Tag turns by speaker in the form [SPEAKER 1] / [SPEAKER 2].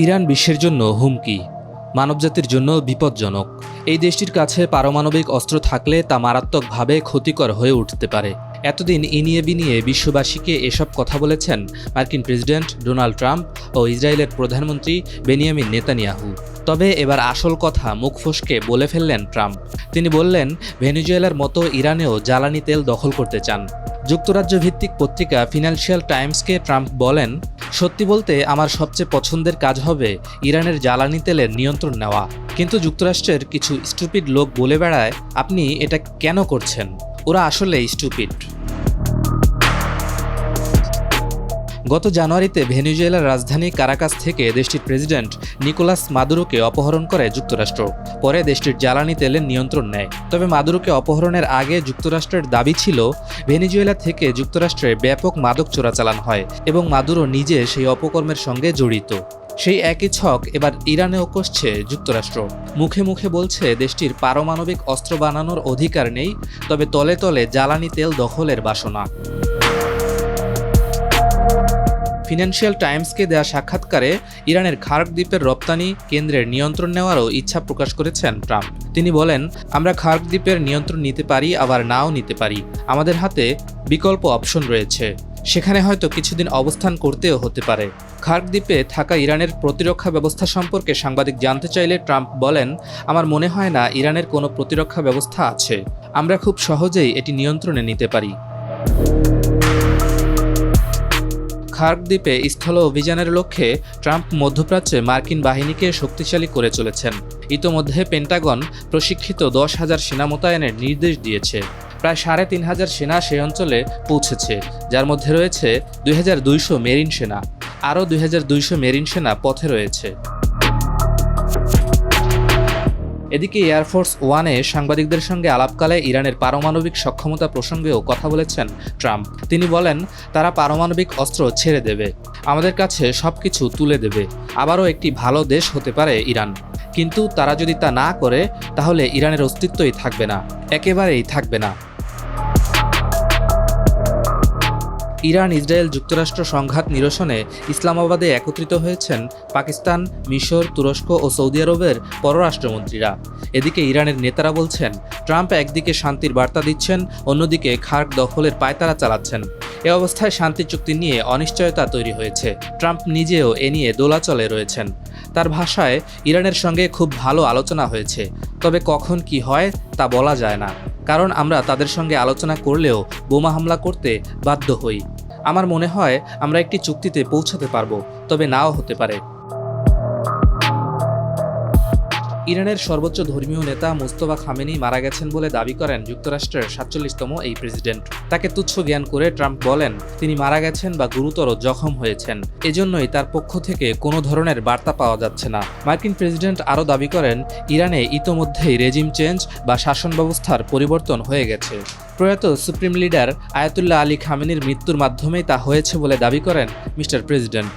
[SPEAKER 1] Iran বিশ্বের জন্য হুমকি, মানবজাতির জন্য বিপজ্জনক। এই দেশটির কাছে পারমাণবিক অস্ত্র থাকলে তা মারাত্মকভাবে ক্ষতিকর হয়ে উঠতে পারে। এতদিন ইনিয়ে বিনিয়ে বিশ্ববাসীকে এসব কথা বলেছেন মার্কিন প্রেসিডেন্ট ডোনাল্ড ট্রাম্প ও ইসরায়েলের প্রধানমন্ত্রী বেনিয়ামিন নেতানিয়াহু। তবে এবার আসল কথা মুখ ফসকে বলে ফেললেন ট্রাম্প। তিনি বললেন, ভেনেজুয়েলার মতো ইরানেও জ্বালানি তেল দখল করতে চান। যুক্তরাজ্য ভিত্তিক পত্রিকা ফিনান্সিয়াল টাইমসকে ট্রাম্প বলেন, সত্যি বলতে আমার সবচেয়ে পছন্দের কাজ হবে ইরানের জ্বালানি তেলের নিয়ন্ত্রণ নেওয়া। কিন্তু যুক্তরাষ্ট্রের কিছু স্টুপিড লোক বলে বেড়ায়, আপনি এটা কেন করছেন? ওরা আসলে স্টুপিড। গত জানুয়ারিতে ভেনেজুয়েলার রাজধানী কারাকাস থেকে দেশটির প্রেসিডেন্ট নিকোলাস মাদুরোকে অপহরণ করে যুক্তরাষ্ট্র। পরে দেশটির জ্বালানি তেলের নিয়ন্ত্রণ নেয়। তবে মাদুরোকে অপহরণের আগে যুক্তরাষ্ট্রের দাবি ছিল ভেনেজুয়েলা থেকে যুক্তরাষ্ট্রে ব্যাপক মাদক চোরাচালান হয় এবং মাদুরো নিজে সেই অপকর্মের সঙ্গে জড়িত। সেই একই ছক এবার ইরানেও কষছে যুক্তরাষ্ট্র। মুখে মুখে বলছে দেশটির পারমাণবিক অস্ত্র বানানোর অধিকার নেই, তবে তলে তলে জ্বালানি তেল দখলের বাসনা। ফিনান্সিয়াল টাইমসকে দেয়া সাক্ষাৎকারে ইরানের খার্ক দ্বীপের রপ্তানি কেন্দ্রের নিয়ন্ত্রণ নেওয়ারও ইচ্ছা প্রকাশ করেছেন ট্রাম্প। তিনি বলেন, আমরা খার্ক দ্বীপের নিয়ন্ত্রণ নিতে পারি, আবার নাও নিতে পারি। আমাদের হাতে বিকল্প অপশন রয়েছে। সেখানে হয়তো কিছুদিন অবস্থান করতেও হতে পারে। খার্ক দ্বীপে থাকা ইরানের প্রতিরক্ষা ব্যবস্থা সম্পর্কে সাংবাদিক জানতে চাইলে ট্রাম্প বলেন, আমার মনে হয় না ইরানের কোনো প্রতিরক্ষা ব্যবস্থা আছে। আমরা খুব সহজেই এটি নিয়ন্ত্রণে নিতে পারি। খার্ক দ্বীপে স্থল অভিযানের লক্ষ্যে ট্রাম্প মধ্যপ্রাচ্যে মার্কিন বাহিনীকে শক্তিশালী করে চলেছেন। ইতোমধ্যে পেন্টাগন প্রশিক্ষিত 10,000 সেনা মোতায়েনের নির্দেশ দিয়েছে। প্রায় 3,500 সেনা সেই অঞ্চলে পৌঁছেছে, যার মধ্যে রয়েছে 2,200 মেরিন সেনা। আরও 2,200 মেরিন সেনা পথে রয়েছে। এদিকে এয়ারফোর্স ওয়ানে সাংবাদিকদের সঙ্গে আলাপকালে ইরানের পারমাণবিক সক্ষমতা প্রসঙ্গেও কথা বলেছেন ট্রাম্প। তিনি বলেন, তারা পারমাণবিক অস্ত্র ছেড়ে দেবে, আমাদের কাছে সবকিছু তুলে দেবে। আবারও একটি ভালো দেশ হতে পারে ইরান। কিন্তু তারা যদি তা না করে, তাহলে ইরানের অস্তিত্বই থাকবে না, একেবারেই থাকবে না। ইরান ইসরায়েল যুক্তরাষ্ট্র সংঘাত নিরসনে ইসলামাবাদে একত্রিত হয়েছেন পাকিস্তান, মিশর, তুরস্ক ও সৌদি আরবের পররাষ্ট্রমন্ত্রীরা। এদিকে ইরানের নেতারা বলছেন, ট্রাম্প একদিকে শান্তির বার্তা দিচ্ছেন, অন্যদিকে খার্ক দখলের পায়তারা চালাচ্ছেন। এ অবস্থায় শান্তি চুক্তি নিয়ে অনিশ্চয়তা তৈরি হয়েছে। ট্রাম্প নিজেও এ নিয়ে দোলাচলে রয়েছেন। তার ভাষায়, ইরানের সঙ্গে খুব ভালো আলোচনা হয়েছে, তবে কখন কি হয় তা বলা যায় না। কারণ আমরা তাদের সঙ্গে আলোচনা করলেও বোমা হামলা করতে বাধ্য হই। আমার মনে হয় আমরা একটি চুক্তিতে পৌঁছাতে পারবো, তবে নাও হতে পারে। ইরানের সর্বোচ্চ ধর্মীয় নেতা মুস্তফা খামেনি মারা গেছেন বলে দাবি করেন যুক্তরাষ্ট্রের 47তম এই প্রেসিডেন্ট। তাকে তুচ্ছ জ্ঞান করে ট্রাম্প বলেন, তিনি মারা গেছেন বা গুরুতর জখম হয়েছেন। এজন্যই তার পক্ষ থেকে কোনো ধরনের বার্তা পাওয়া যাচ্ছে না। মার্কিন প্রেসিডেন্ট আরও দাবি করেন, ইরানে ইতোমধ্যেই রেজিম চেঞ্জ বা শাসন ব্যবস্থার পরিবর্তন হয়ে গেছে। প্রয়াত সুপ্রিম লিডার আয়াতুল্লাহ আলী খামেনির মৃত্যুর মাধ্যমেই তা হয়েছে বলে দাবি করেন মিস্টার প্রেসিডেন্ট।